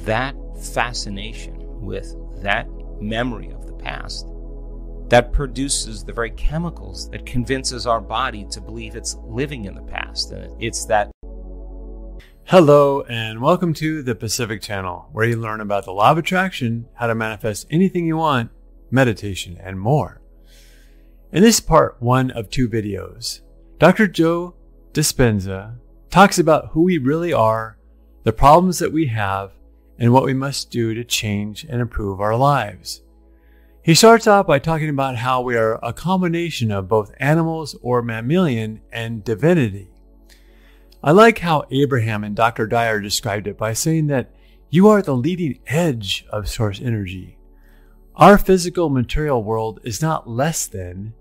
that fascination with that memory of the past that produces the very chemicals that convinces our body to believe it's living in the past. And it's that. Hello, and welcome to the Pacific Channel, where you learn about the law of attraction, how to manifest anything you want, meditation, and more. In this part 1 of 2 videos, Dr. Joe Dispenza talks about who we really are, the problems that we have, and what we must do to change and improve our lives. He starts off by talking about how we are a combination of both animals or mammalian and divinity. I like how Abraham and Dr. Dyer described it by saying that you are the leading edge of source energy. Our physical material world is not less than,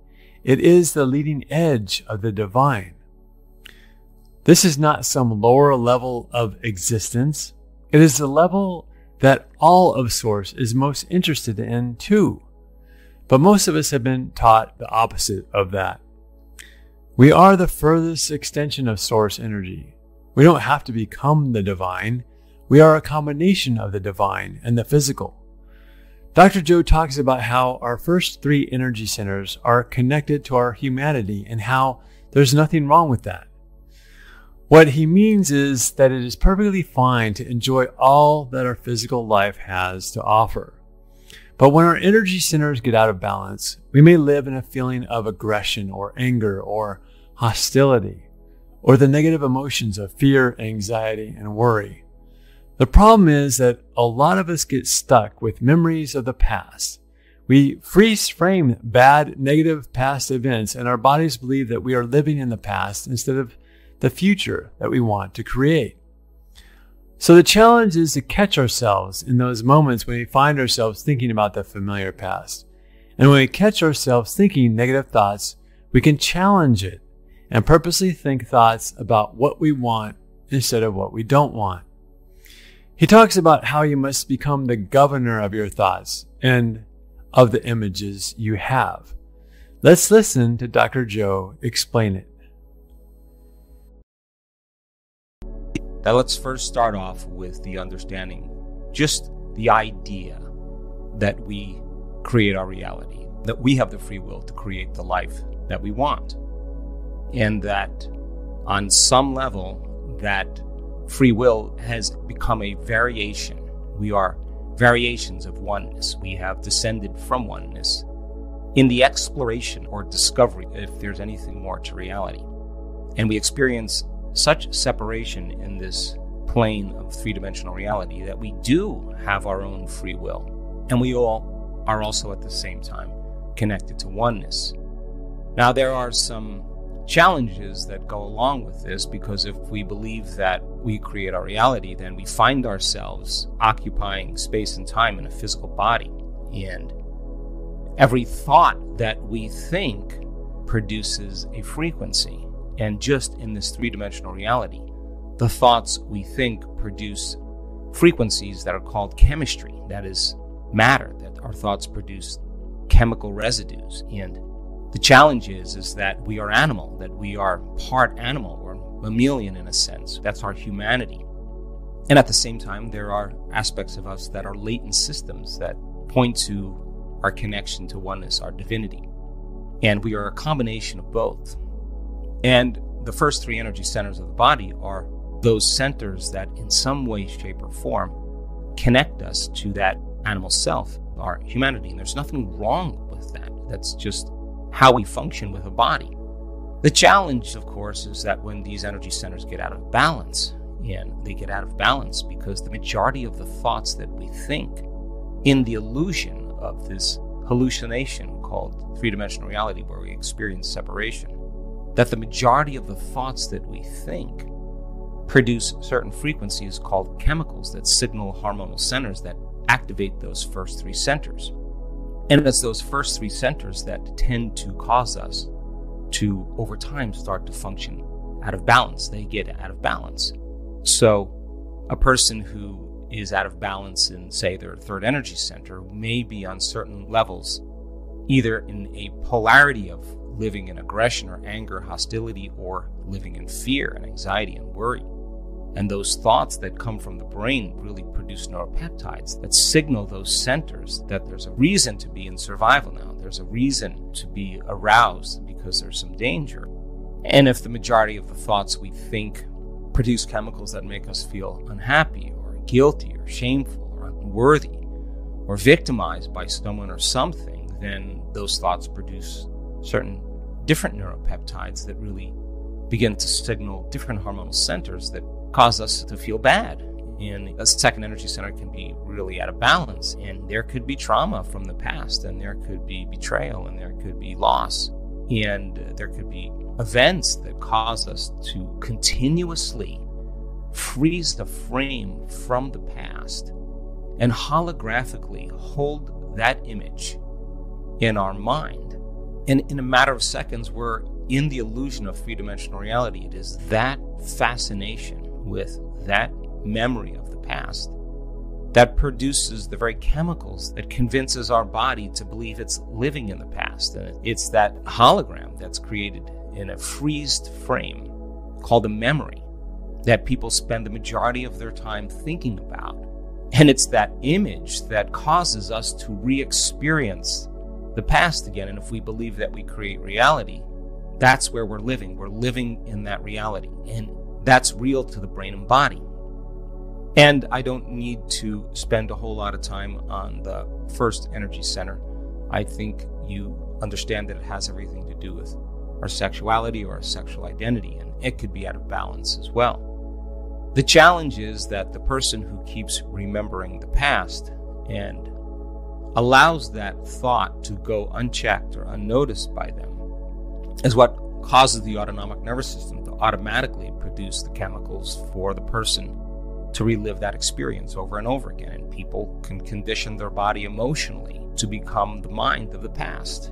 it is the leading edge of the divine. This is not some lower level of existence. It is the level that all of source is most interested in too. But most of us have been taught the opposite of that. We are the furthest extension of source energy. We don't have to become the divine. We are a combination of the divine and the physical. Dr. Joe talks about how our first 3 energy centers are connected to our humanity and how there's nothing wrong with that. What he means is that it is perfectly fine to enjoy all that our physical life has to offer. But when our energy centers get out of balance, we may live in a feeling of aggression or anger or hostility, or the negative emotions of fear, anxiety, and worry. The problem is that a lot of us get stuck with memories of the past. We freeze frame bad, negative past events, and our bodies believe that we are living in the past instead of the future that we want to create. So the challenge is to catch ourselves in those moments when we find ourselves thinking about the familiar past. And when we catch ourselves thinking negative thoughts, we can challenge it and purposely think thoughts about what we want instead of what we don't want. He talks about how you must become the governor of your thoughts and of the images you have. Let's listen to Dr. Joe explain it. Now let's first start off with the understanding, just the idea that we create our reality, that we have the free will to create the life that we want. And that on some level, that free will has become a variation. We are variations of oneness. We have descended from oneness in the exploration or discovery, if there's anything more to reality. And we experience such separation in this plane of 3-dimensional reality that we do have our own free will. And we all are also at the same time connected to oneness. Now, there are some challenges that go along with this, because if we believe that we create our reality, then we find ourselves occupying space and time in a physical body. And every thought that we think produces a frequency. And just in this 3-dimensional reality, the thoughts we think produce frequencies that are called chemistry, that is matter, that our thoughts produce chemical residues. And the challenge is that we are animal, that we are part animal or mammalian in a sense. That's our humanity. And at the same time, there are aspects of us that are latent systems that point to our connection to oneness, our divinity. And we are a combination of both. And the first 3 energy centers of the body are those centers that in some way, shape, or form connect us to that animal self, our humanity. And there's nothing wrong with that. That's just how we function with a body. The challenge, of course, is that when these energy centers get out of balance, and they get out of balance because the majority of the thoughts that we think in the illusion of this hallucination called 3-dimensional reality, where we experience separation, that the majority of the thoughts that we think produce certain frequencies called chemicals that signal hormonal centers that activate those first 3 centers. And it's those first 3 centers that tend to cause us to, over time, start to function out of balance. They get out of balance. So a person who is out of balance in, say, their 3rd energy center may be on certain levels either in a polarity of living in aggression or anger, hostility, or living in fear and anxiety and worry. And those thoughts that come from the brain really produce neuropeptides that signal those centers that there's a reason to be in survival now. There's a reason to be aroused because there's some danger. And if the majority of the thoughts we think produce chemicals that make us feel unhappy or guilty or shameful or unworthy or victimized by someone or something, then those thoughts produce certain different neuropeptides that really begin to signal different hormonal centers that cause us to feel bad. And a second energy center can be really out of balance. And there could be trauma from the past, and there could be betrayal, and there could be loss. And there could be events that cause us to continuously freeze the frame from the past and holographically hold that image in our mind. And in a matter of seconds, we're in the illusion of three-dimensional reality. It is that fascination with that memory of the past that produces the very chemicals that convinces our body to believe it's living in the past. And it's that hologram that's created in a freezed frame called a memory that people spend the majority of their time thinking about. And it's that image that causes us to re-experience the past again. And if we believe that we create reality, that's where we're living. We're living in that reality. And that's real to the brain and body. And I don't need to spend a whole lot of time on the first energy center. I think you understand that it has everything to do with our sexuality or our sexual identity, and it could be out of balance as well. The challenge is that the person who keeps remembering the past and allows that thought to go unchecked or unnoticed by them is what causes the autonomic nervous system to automatically produce the chemicals for the person to relive that experience over and over again. And people can condition their body emotionally to become the mind of the past.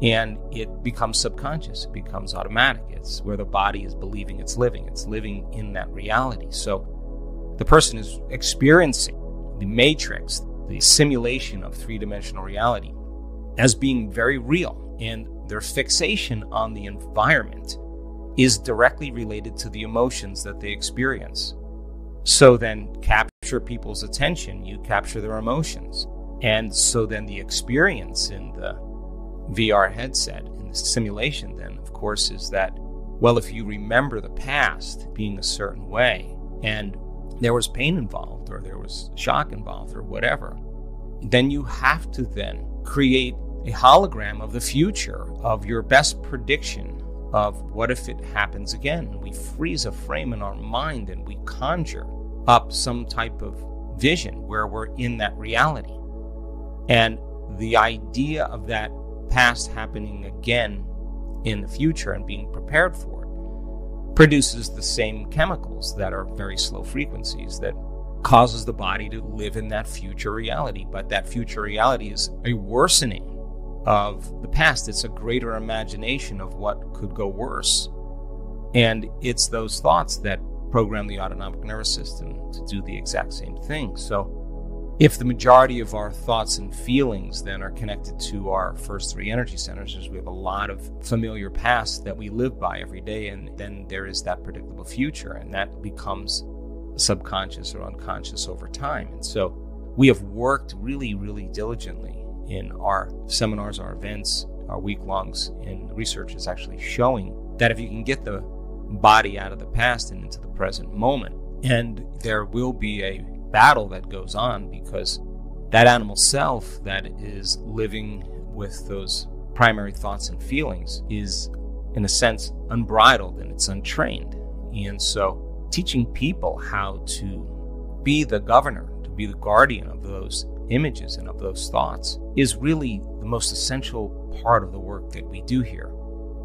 And it becomes subconscious, it becomes automatic. It's where the body is believing it's living in that reality. So the person is experiencing the matrix, the simulation of three-dimensional reality, as being very real. And their fixation on the environment is directly related to the emotions that they experience. So then capture people's attention, you capture their emotions. And so then the experience in the VR headset, in the simulation then, of course, is that, well, if you remember the past being a certain way, and there was pain involved, or there was shock involved, or whatever, then you have to then create a hologram of the future, of your best prediction of what if it happens again. We freeze a frame in our mind and we conjure up some type of vision where we're in that reality. And the idea of that past happening again in the future and being prepared for it produces the same chemicals that are very slow frequencies that causes the body to live in that future reality. But that future reality is a worsening of the past. It's a greater imagination of what could go worse. And it's those thoughts that program the autonomic nervous system to do the exact same thing. So if the majority of our thoughts and feelings then are connected to our first three energy centers, is we have a lot of familiar past that we live by every day, and then there is that predictable future, and that becomes subconscious or unconscious over time. And so we have worked really, really diligently in our seminars, our events, our week-longs, and research is actually showing that if you can get the body out of the past and into the present moment, and there will be a battle that goes on, because that animal self that is living with those primary thoughts and feelings is, in a sense, unbridled and it's untrained. And so teaching people how to be the governor, to be the guardian of those images and of those thoughts is really the most essential part of the work that we do here.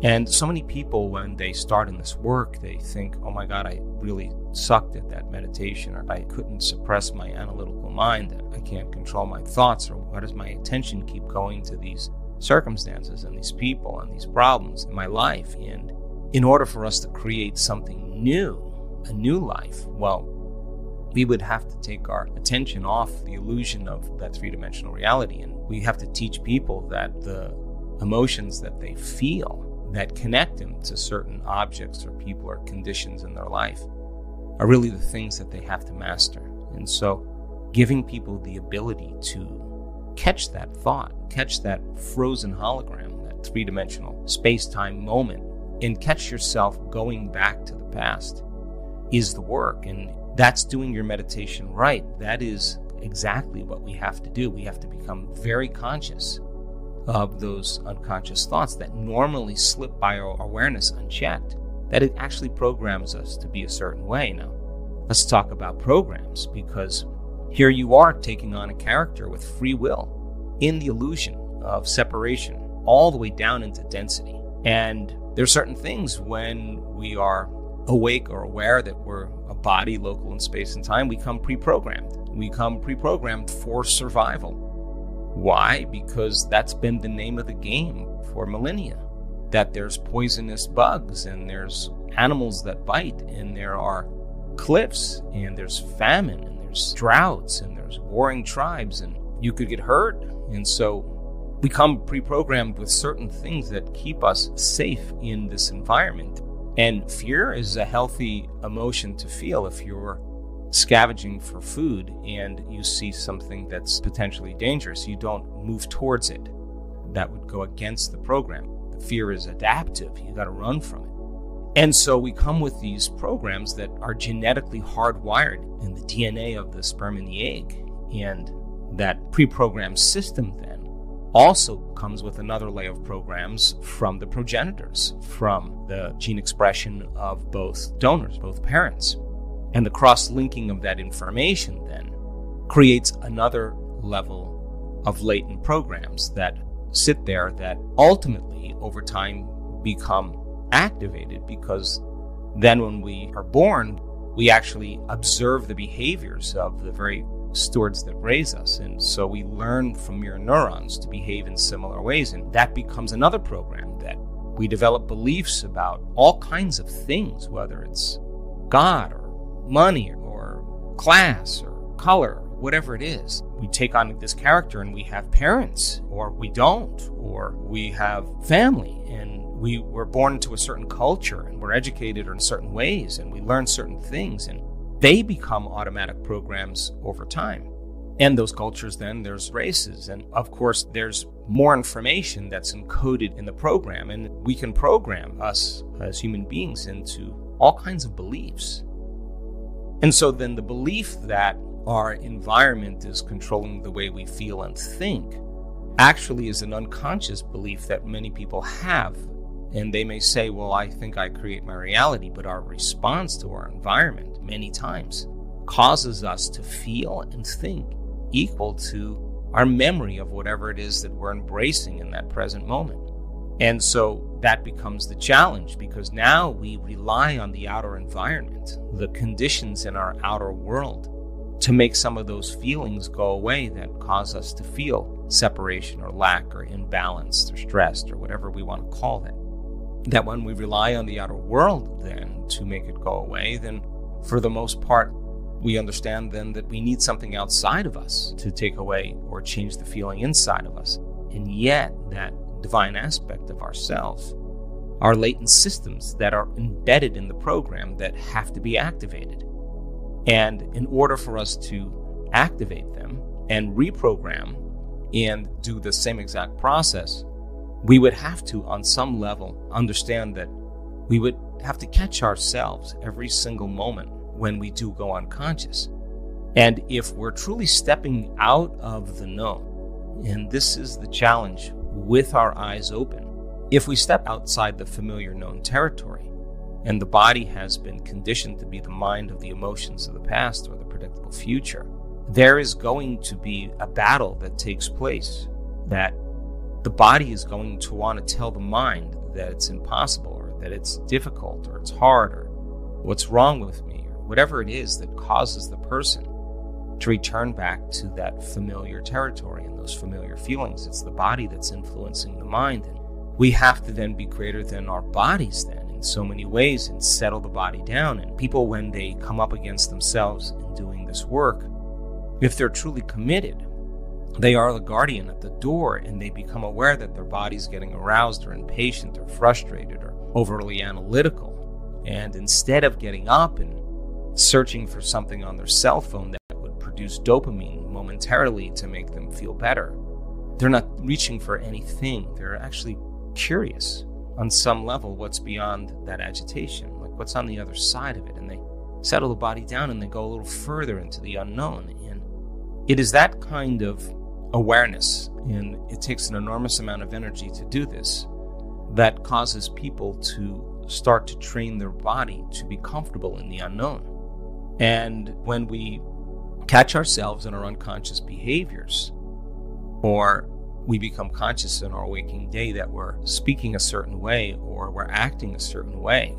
And so many people, when they start in this work, they think, oh my God, I really sucked at that meditation, or I couldn't suppress my analytical mind, I can't control my thoughts, or why does my attention keep going to these circumstances and these people and these problems in my life? And in order for us to create something new, a new life, well, we would have to take our attention off the illusion of that three-dimensional reality. And we have to teach people that the emotions that they feel that connect them to certain objects or people or conditions in their life are really the things that they have to master. And so giving people the ability to catch that thought, catch that frozen hologram, that three-dimensional space-time moment, and catch yourself going back to the past is the work. And that's doing your meditation right. That is exactly what we have to do. We have to become very conscious of those unconscious thoughts that normally slip by our awareness unchecked, that it actually programs us to be a certain way. Now, let's talk about programs, because here you are taking on a character with free will in the illusion of separation all the way down into density. And there are certain things when we are awake or aware that we're a body local in space and time, we come pre-programmed. We come pre-programmed for survival. Why? Because that's been the name of the game for millennia. That there's poisonous bugs, and there's animals that bite, and there are cliffs, and there's famine, and there's droughts, and there's warring tribes, and you could get hurt. And so we come pre-programmed with certain things that keep us safe in this environment. And fear is a healthy emotion to feel. If you're scavenging for food and you see something that's potentially dangerous, you don't move towards it. That would go against the program. The fear is adaptive. You got to run from it. And so we come with these programs that are genetically hardwired in the DNA of the sperm and the egg. And that pre-programmed system then also comes with another layer of programs from the progenitors, from the gene expression of both donors, both parents. And the cross-linking of that information then creates another level of latent programs that sit there that ultimately over time become activated, because then when we are born, we actually observe the behaviors of the very stewards that raise us. And so we learn from mirror neurons to behave in similar ways. And that becomes another program that we develop beliefs about all kinds of things, whether it's God or money or class or color, whatever it is. We take on this character and we have parents, or we don't, or we have family, and we were born into a certain culture and we're educated in certain ways and we learn certain things, and they become automatic programs over time. And those cultures, then there's races. And of course, there's more information that's encoded in the program. And we can program us as human beings into all kinds of beliefs. And so then the belief that our environment is controlling the way we feel and think actually is an unconscious belief that many people have. And they may say, well, I think I create my reality, but our response to our environment many times causes us to feel and think equal to our memory of whatever it is that we're embracing in that present moment. And so that becomes the challenge, because now we rely on the outer environment, the conditions in our outer world, to make some of those feelings go away that cause us to feel separation or lack or imbalanced or stressed or whatever we want to call it. That when we rely on the outer world then to make it go away, then for the most part, we understand then that we need something outside of us to take away or change the feeling inside of us. And yet that divine aspect of ourselves are latent systems that are embedded in the program that have to be activated. And in order for us to activate them and reprogram and do the same exact process, we would have to, on some level, understand that we would have to catch ourselves every single moment when we do go unconscious. And if we're truly stepping out of the known, and this is the challenge with our eyes open, if we step outside the familiar known territory, and the body has been conditioned to be the mind of the emotions of the past or the predictable future, there is going to be a battle that takes place that the body is going to want to tell the mind that it's impossible, or that it's difficult, or it's hard, or what's wrong with me, or whatever it is that causes the person to return back to that familiar territory and those familiar feelings. It's the body that's influencing the mind. And we have to then be greater than our bodies then in so many ways and settle the body down. And people, when they come up against themselves in doing this work, if they're truly committed, they are the guardian at the door, and they become aware that their body's getting aroused or impatient or frustrated or overly analytical. And instead of getting up and searching for something on their cell phone that would produce dopamine momentarily to make them feel better. They're not reaching for anything. They're actually curious on some level what's beyond that agitation, like what's on the other side of it. And they settle the body down and they go a little further into the unknown. And it is that kind of awareness, and it takes an enormous amount of energy to do this, that causes people to start to train their body to be comfortable in the unknown. And when we catch ourselves in our unconscious behaviors, or we become conscious in our waking day that we're speaking a certain way or we're acting a certain way,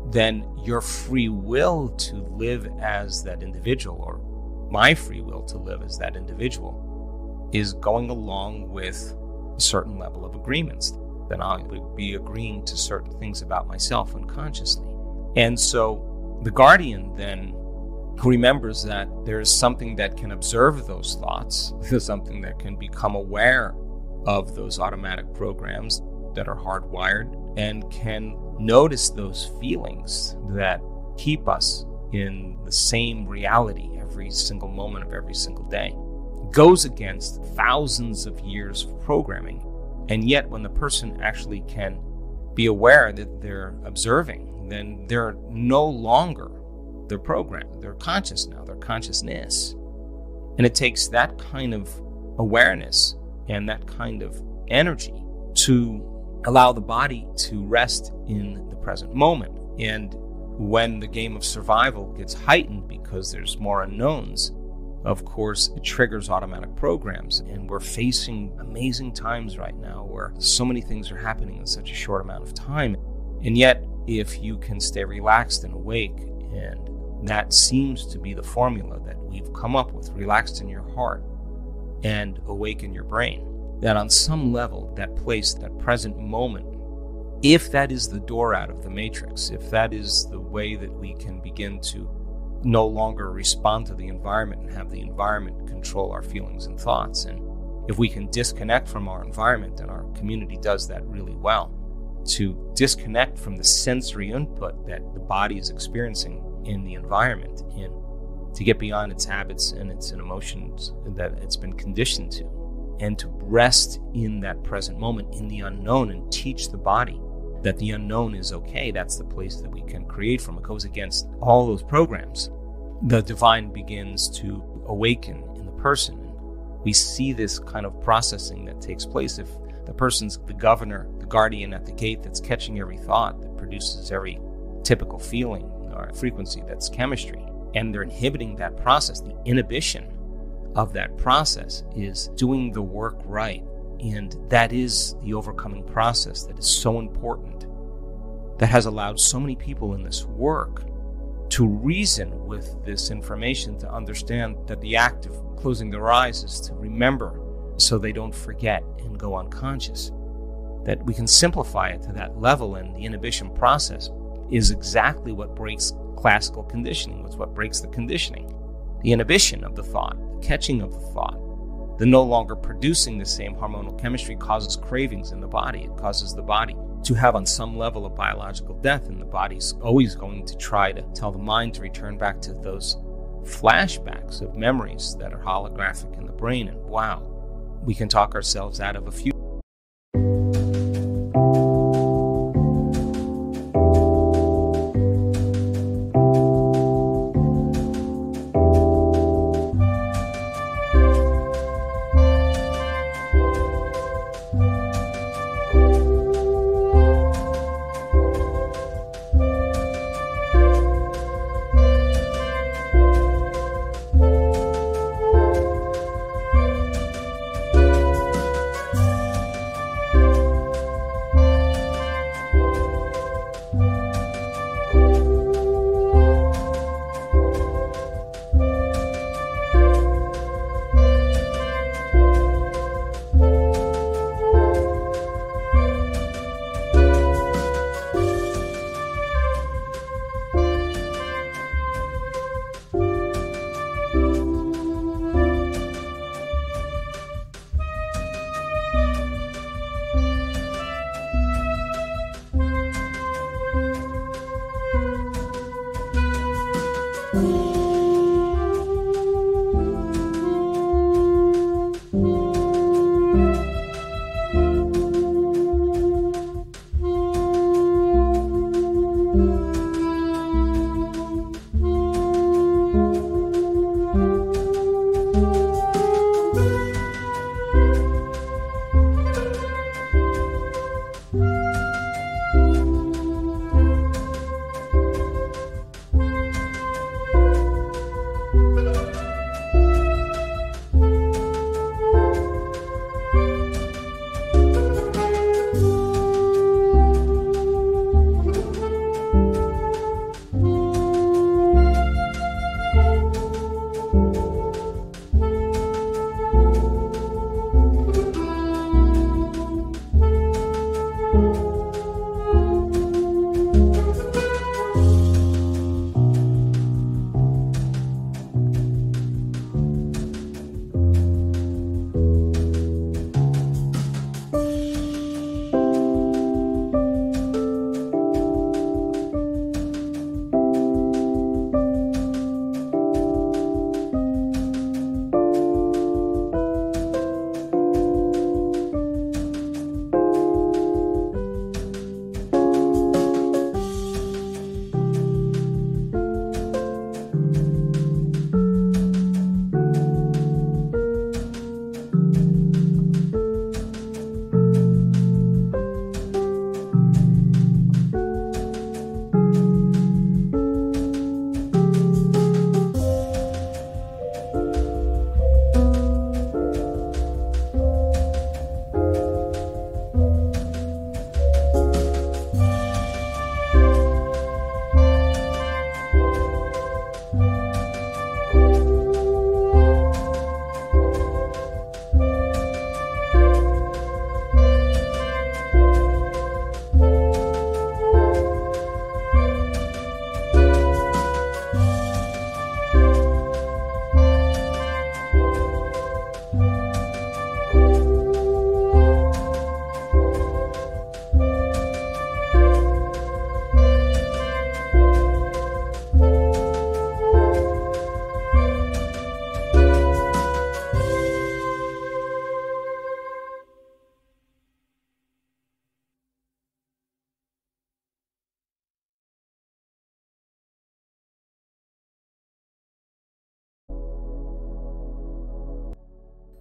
then your free will to live as that individual, or my free will to live as that individual, is going along with a certain level of agreements. Then I would be agreeing to certain things about myself unconsciously. And so the guardian then remembers that there is something that can observe those thoughts, there's something that can become aware of those automatic programs that are hardwired, and can notice those feelings that keep us in the same reality every single moment of every single day. It goes against thousands of years of programming. And yet when the person actually can be aware that they're observing, then they're no longer their program. They're conscious now, their consciousness. And it takes that kind of awareness and that kind of energy to allow the body to rest in the present moment. And when the game of survival gets heightened because there's more unknowns, of course, it triggers automatic programs. And we're facing amazing times right now where so many things are happening in such a short amount of time. And yet, if you can stay relaxed and awake, and that seems to be the formula that we've come up with, relaxed in your heart and awake in your brain, that on some level, that place, that present moment, if that is the door out of the matrix, if that is the way that we can begin to no longer respond to the environment and have the environment control our feelings and thoughts, and if we can disconnect from our environment, and our community does that really well, to disconnect from the sensory input that the body is experiencing in the environment, and to get beyond its habits and its emotions that it's been conditioned to, and to rest in that present moment, in the unknown, and teach the body that the unknown is okay. That's the place that we can create from. It goes against all those programs. The divine begins to awaken in the person. We see this kind of processing that takes place. If the person's the governor, the guardian at the gate that's catching every thought, that produces every typical feeling or frequency, that's chemistry, and they're inhibiting that process, the inhibition of that process is doing the work right. And that is the overcoming process that is so important, that has allowed so many people in this work to reason with this information, to understand that the act of closing their eyes is to remember so they don't forget and go unconscious. That we can simplify it to that level, and the inhibition process is exactly what breaks classical conditioning. It's what breaks the conditioning. The inhibition of the thought, the catching of the thought, the no longer producing the same hormonal chemistry causes cravings in the body. It causes the body to have on some level of biological death, and the body's always going to try to tell the mind to return back to those flashbacks of memories that are holographic in the brain. And wow, we can talk ourselves out of a few.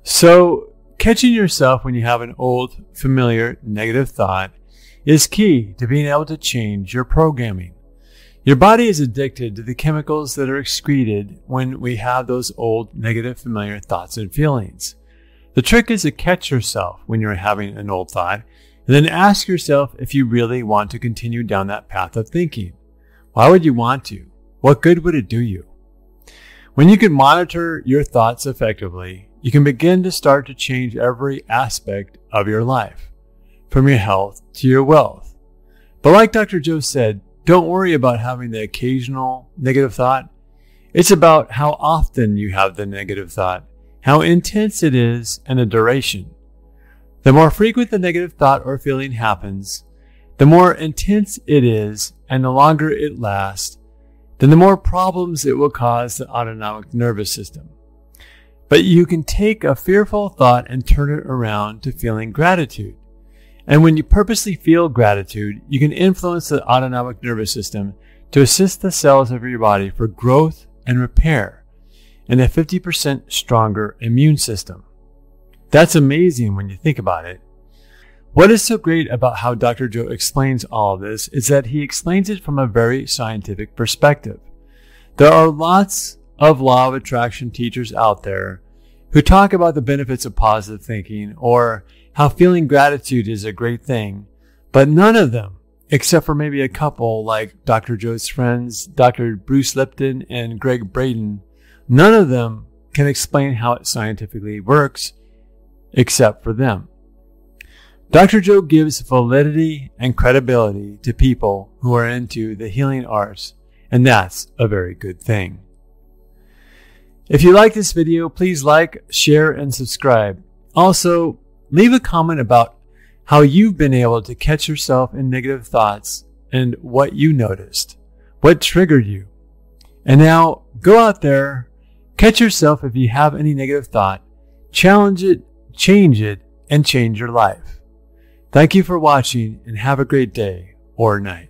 So, catching yourself when you have an old, familiar, negative thought is key to being able to change your programming. Your body is addicted to the chemicals that are excreted when we have those old, negative, familiar thoughts and feelings. The trick is to catch yourself when you're having an old thought, and then ask yourself if you really want to continue down that path of thinking. Why would you want to? What good would it do you? When you can monitor your thoughts effectively, you can begin to start to change every aspect of your life, from your health to your wealth. But like Dr. Joe said, don't worry about having the occasional negative thought. It's about how often you have the negative thought, how intense it is, and the duration. The more frequent the negative thought or feeling happens, the more intense it is, and the longer it lasts, then the more problems it will cause the autonomic nervous system. But you can take a fearful thought and turn it around to feeling gratitude. And when you purposely feel gratitude, you can influence the autonomic nervous system to assist the cells of your body for growth and repair, and a 50% stronger immune system. That's amazing when you think about it. What is so great about how Dr. Joe explains all of this is that he explains it from a very scientific perspective. There are lots of law of attraction teachers out there who talk about the benefits of positive thinking or how feeling gratitude is a great thing, but none of them, except for maybe a couple like Dr. Joe's friends, Dr. Bruce Lipton and Greg Braden, none of them can explain how it scientifically works except for them. Dr. Joe gives validity and credibility to people who are into the healing arts, and that's a very good thing. If you like this video, please like, share, and subscribe. Also, leave a comment about how you've been able to catch yourself in negative thoughts and what you noticed, what triggered you. And now, go out there, catch yourself if you have any negative thought, challenge it, and change your life. Thank you for watching, and have a great day or night.